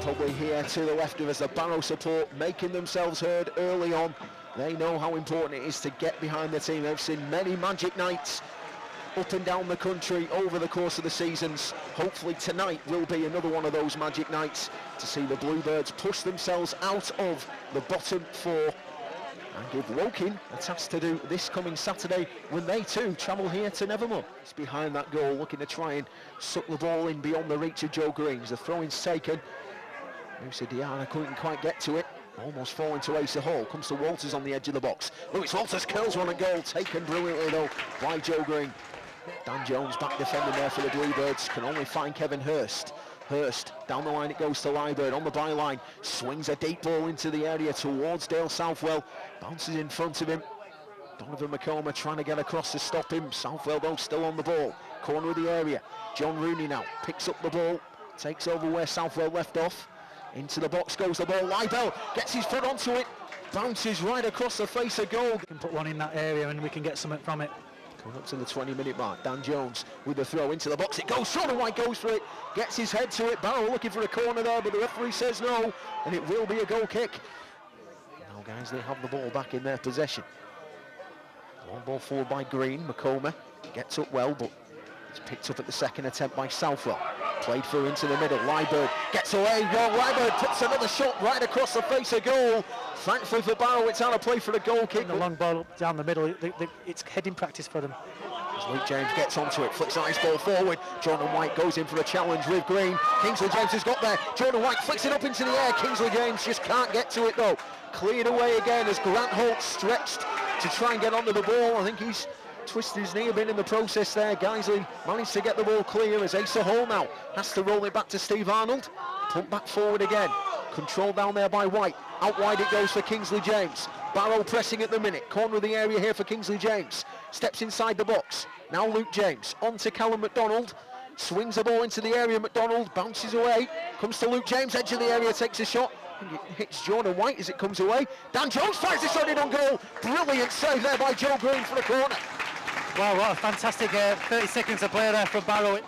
Probably here to the left of us, the Barrow support making themselves heard early on. They know how important it is to get behind the team. They've seen many magic nights up and down the country over the course of the seasons. Hopefully tonight will be another one of those magic nights to see the Bluebirds push themselves out of the bottom four and give Woking a task to do this coming Saturday when they too travel here to Nevermore. It's behind that goal, looking to try and suck the ball in beyond the reach of Joe Greens. The throw-in's taken. Musa Diarra couldn't quite get to it. Almost falling to Asa Hall. Comes to Walters on the edge of the box. Lewis Walters curls one and goal. Taken brilliantly though by Joe Green. Dan Jones back defending there for the Bluebirds. Can only find Kevin Hurst. Hurst, down the line it goes to Liebird on the byline. Swings a deep ball into the area towards Dale Southwell. Bounces in front of him. Donovan McCormack trying to get across to stop him. Southwell though still on the ball. Corner of the area. John Rooney now picks up the ball. Takes over where Southwell left off. Into the box goes the ball. Liebird gets his foot onto it. Bounces right across the face of goal. We can put one in that area and we can get something from it. Coming up to the 20-minute mark, Dan Jones with the throw into the box. It goes, Sean White goes for it, gets his head to it. Barrow looking for a corner there, but the referee says no, and it will be a goal kick. Now guys, they have the ball back in their possession. Long ball forward by Green. McCormack gets up well, but it's picked up at the second attempt by Southwell. Played through into the middle. Liebird gets away. Liebird puts another shot right across the face of goal. Thankfully for Barrow, it's out of play for the goal kick. The long ball down the middle, it's heading practice for them. As Luke James gets onto it, flicks a nice ball forward. Jordan White goes in for a challenge with Green. Kingsley James has got there. Jordan White flicks it up into the air. Kingsley James just can't get to it though. Cleared away again as Grant Holt stretched to try and get onto the ball. I think he's twisted his knee a bit in the process there. Guiseley managed to get the ball clear as Asa Hall now has to roll it back to Steve Arnold. Pump back forward again. Controlled down there by White. Out wide it goes for Kingsley James. Barrow pressing at the minute. Corner of the area here for Kingsley James. Steps inside the box. Now Luke James. On to Callum McDonald. Swings the ball into the area. McDonald bounces away. Comes to Luke James. Edge of the area. Takes a shot. And it hits Jordan White as it comes away. Dan Jones fires the shot in on goal. Brilliant save there by Joe Green for the corner. Wow, what a fantastic 30 seconds of play there from Barrow.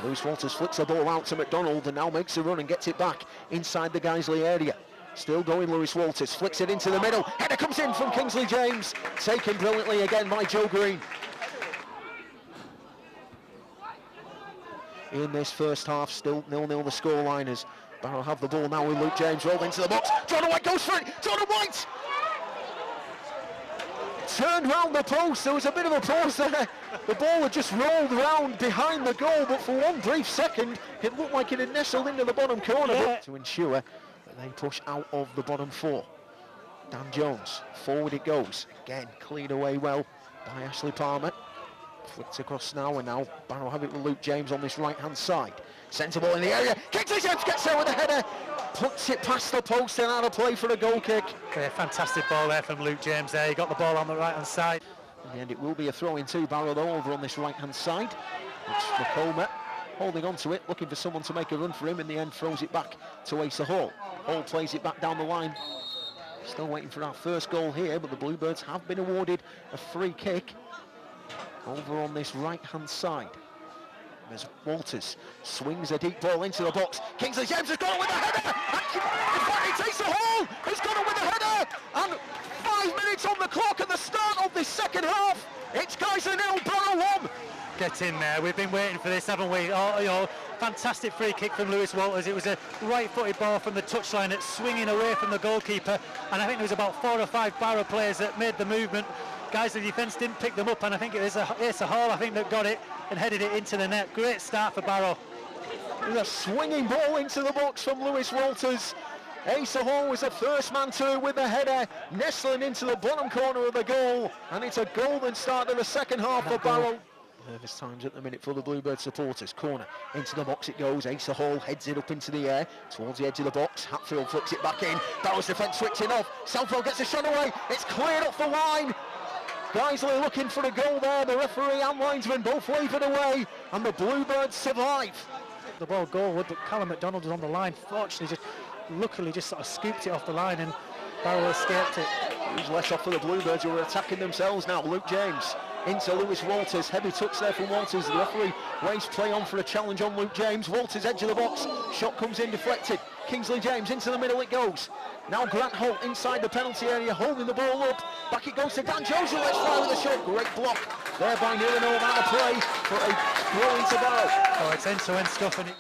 Lewis Walters flicks the ball out to McDonald and now makes a run and gets it back inside the Guiseley area. Still going Lewis Walters, flicks it into the middle. Header comes in from Kingsley James. Taken brilliantly again by Joe Green. In this first half, still 0-0 the scoreline as Barrow have the ball now with Luke James rolled into the box. Jordan White goes for it. Jordan White! Turned round the post. There was a bit of a pause there. The ball had just rolled round behind the goal, but for one brief second, it looked like it had nestled into the bottom corner. Yeah. To ensure that they push out of the bottom four. Dan Jones, forward it goes. Again, cleared away well by Ashley Palmer. Flicked across now, and now Barrow have it with Luke James on this right-hand side. Centre ball in the area. Kingsley James gets there with a header. Puts it past the post and out of play for a goal kick. Yeah, fantastic ball there from Luke James there. He got the ball on the right-hand side. In the end, it will be a throw-in to Barrow though, over on this right-hand side. It's McCormack holding on to it, looking for someone to make a run for him. In the end, throws it back to Asa Hall. Hall plays it back down the line. Still waiting for our first goal here, but the Bluebirds have been awarded a free kick over on this right-hand side. As Walters swings a deep ball into the box. Kingsley James has got it with a header! In fact, it's Asa Hall who's got it with a header! And 5 minutes on the clock at the start of this second half. It's Guiseley 0, Barrow 1. Get in there. We've been waiting for this, haven't we? Oh, fantastic free kick from Lewis Walters. It was a right-footed ball from the touchline that's swinging away from the goalkeeper. And I think there was about 4 or 5 Barrow players that made the movement. Guys, the defence didn't pick them up, and I think it was Asa Hall, I think, that got it and headed it into the net. Great start for Barrow. A swinging ball into the box from Lewis Walters. Asa Hall was the first man to with the header, nestling into the bottom corner of the goal, and it's a golden start to the second half for Barrow. Nervous times at the minute for the Bluebird supporters. Corner into the box it goes. Asa Hall heads it up into the air towards the edge of the box. Hatfield flicks it back in. Barrow's defence switching off. Southwell gets a shot away. It's cleared off the line. Guiseley looking for a goal there. The referee and linesman both wave it away, and the Bluebirds survive. The ball goalward, but Callum McDonald was on the line. Fortunately, luckily just sort of scooped it off the line, and Barrow escaped it. Who's less off for the Bluebirds, who are attacking themselves now. Luke James into Lewis Walters. Heavy touch there from Walters. The referee waves play on for a challenge on Luke James. Walters edge of the box. Shot comes in deflected. Kingsley James into the middle it goes. Now Grant Holt inside the penalty area holding the ball up. Back it goes to Dan Joseph. Let's fly with a shot. Great block there by near and out of play for a throw into Barrow. Oh, it's end-to-end stuff, and it...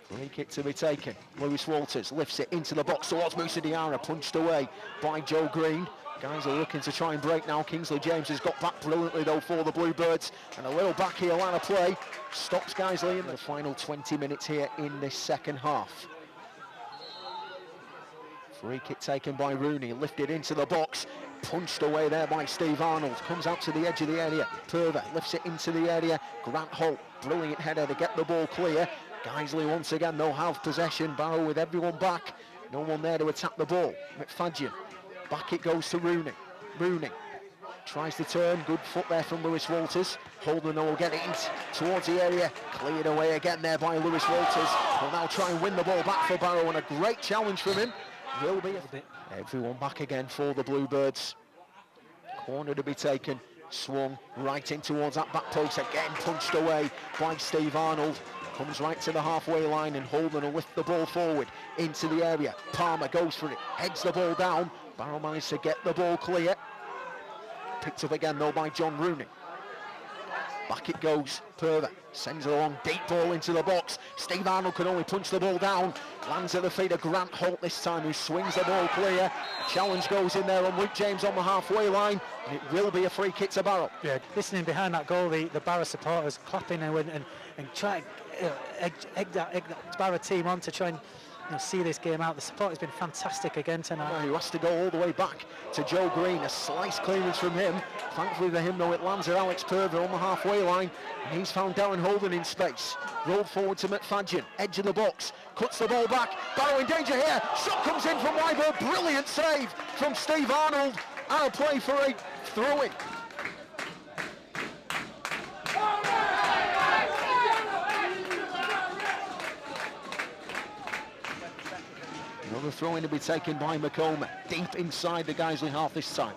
Free kick to be taken. Lewis Walters lifts it into the box towards Musa Diarra, punched away by Joe Green. Guys are looking to try and break now. Kingsley James has got back brilliantly though for the Bluebirds, and a little backheel line of play stops Guiseley in the final 20 minutes here in this second half. Free kick taken by Rooney, lifted into the box, punched away there by Steve Arnold, comes out to the edge of the area. Purver lifts it into the area. Grant Holt, brilliant header to get the ball clear. Guiseley once again they'll have possession. Barrow with everyone back, no one there to attack the ball. McFadden, back it goes to Rooney. Rooney tries to turn, good foot there from Lewis Walters. Holden will get it in towards the area, cleared away again there by Lewis Walters. Will now try and win the ball back for Barrow, and a great challenge from him. Will be everyone back again for the Bluebirds. Corner to be taken, swung right in towards that back post, again punched away by Steve Arnold. Comes right to the halfway line, and Holden will lift the ball forward into the area. Palmer goes for it, heads the ball down. Barrow managed to get the ball clear. Picked up again though by John Rooney. Back it goes. Purver sends a long deep ball into the box. Steve Arnold can only punch the ball down. Lands at the feet of Grant Holt this time, who swings the ball clear. Challenge goes in there on Luke James on the halfway line, and it will be a free kick to Barrow. Yeah, listening behind that goal, the Barrow supporters clapping and trying to egg that Barrow team on to try and see this game out. The support has been fantastic again tonight. Who has to go all the way back to Joe Green. A slice clearance from him. Thankfully for him though, it lands at Alex Purver on the halfway line, and he's found Darren Holden in space. Rolled forward to McFadden, edge of the box, cuts the ball back. Barrow in danger here. Shot comes in from Wyburn. Brilliant save from Steve Arnold. Out of play for a throw-in. Another throw-in to be taken by McComber, deep inside the Guiseley half this time.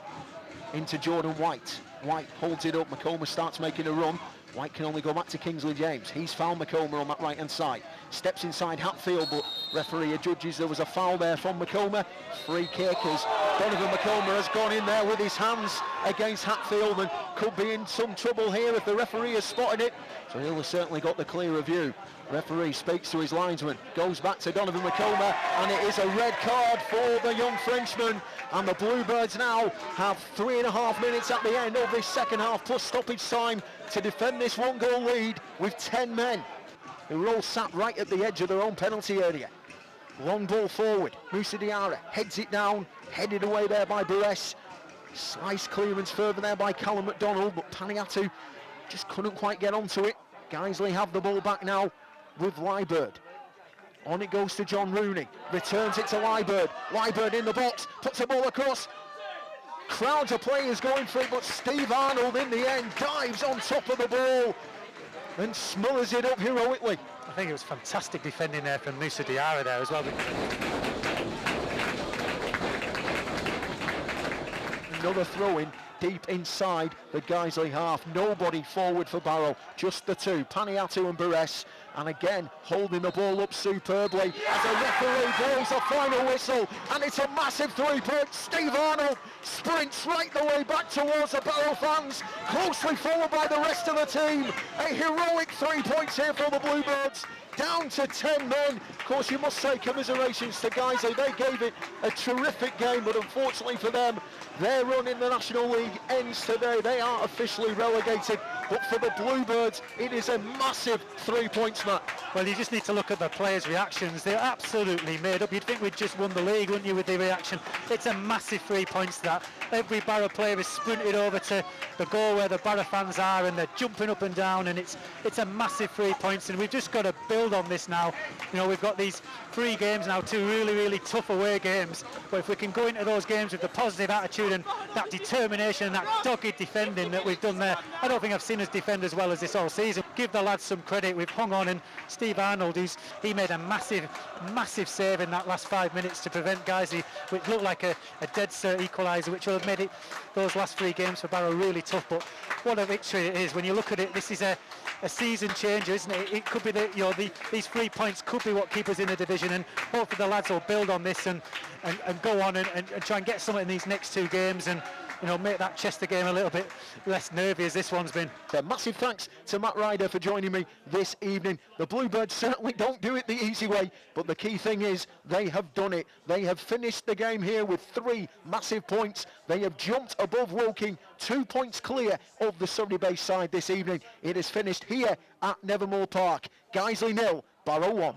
Into Jordan White. White holds it up, McComber starts making a run. White can only go back to Kingsley James. He's found McComber on that right-hand side. Steps inside Hatfield, but referee judges there was a foul there from McComber. Free kick as Donovan McComber has gone in there with his hands against Hatfield and could be in some trouble here if the referee has spotted it. So he'll have certainly got the clearer view. Referee speaks to his linesman, goes back to Donovan McComber, and it is a red card for the young Frenchman. And the Bluebirds now have 3.5 minutes at the end of this second half plus stoppage time to defend this one-goal lead with 10 men who are all sat right at the edge of their own penalty area. Long ball forward, Musa Diarra heads it down, headed away there by Barres. Slice clearance further there by Callum McDonald, but Paniatu just couldn't quite get onto it. Guiseley have the ball back now with Liebert. On it goes to John Rooney, returns it to Liebert. Liebert in the box, puts the ball across. Crowds of players going for it, but Steve Arnold in the end dives on top of the ball and smothers it up heroically. I think it was fantastic defending there from Musa Diarra there as well. Another throw-in deep inside the Guiseley half. Nobody forward for Barrow, just the two, Paniatu and Barres. And again, holding the ball up superbly as a referee blows a final whistle, and it's a massive three-point. Steve Arnold sprints right the way back towards the Barrow fans, closely followed by the rest of the team. A heroic 3 points here for the Bluebirds, down to 10 men. Of course, you must say commiserations to Guiseley. They gave it a terrific game, but unfortunately for them, their run in the National League ends today. They are officially relegated, but for the Bluebirds, it is a massive 3 points match. Well, you just need to look at the players' reactions. They're absolutely made up. You'd think we'd just won the league, wouldn't you, with the reaction? It's a massive 3 points that. Every Barrow player is sprinted over to the goal where the Barrow fans are, and they're jumping up and down, and it's a massive 3 points, and we've just got to build on this now. You know, we've got these 3 games now, 2 really, really tough away games, but if we can go into those games with the positive attitude and that determination and that dogged defending that we've done there, I don't think I've seen us defend as well as this all season. Give the lads some credit. We've hung on, and Steve Arnold, he made a massive save in that last 5 minutes to prevent Guiseley, which looked like a dead cert equaliser, which would have made it those last 3 games for Barrow really tough, but what a victory it is. When you look at it, this is a season changer, isn't it? It could be that, you know, these 3 points could be what keep us in the division, and hopefully the lads will build on this and go on and try and get something in these next 2 games, and you know, make that Chester game a little bit less nervy as this one's been. So massive thanks to Matt Ryder for joining me this evening. The Bluebirds certainly don't do it the easy way, but the key thing is they have done it. They have finished the game here with 3 massive points. They have jumped above Woking, 2 points clear of the Surrey-based side this evening. It is finished here at Nevermore Park. Guiseley 0, Barrow 1.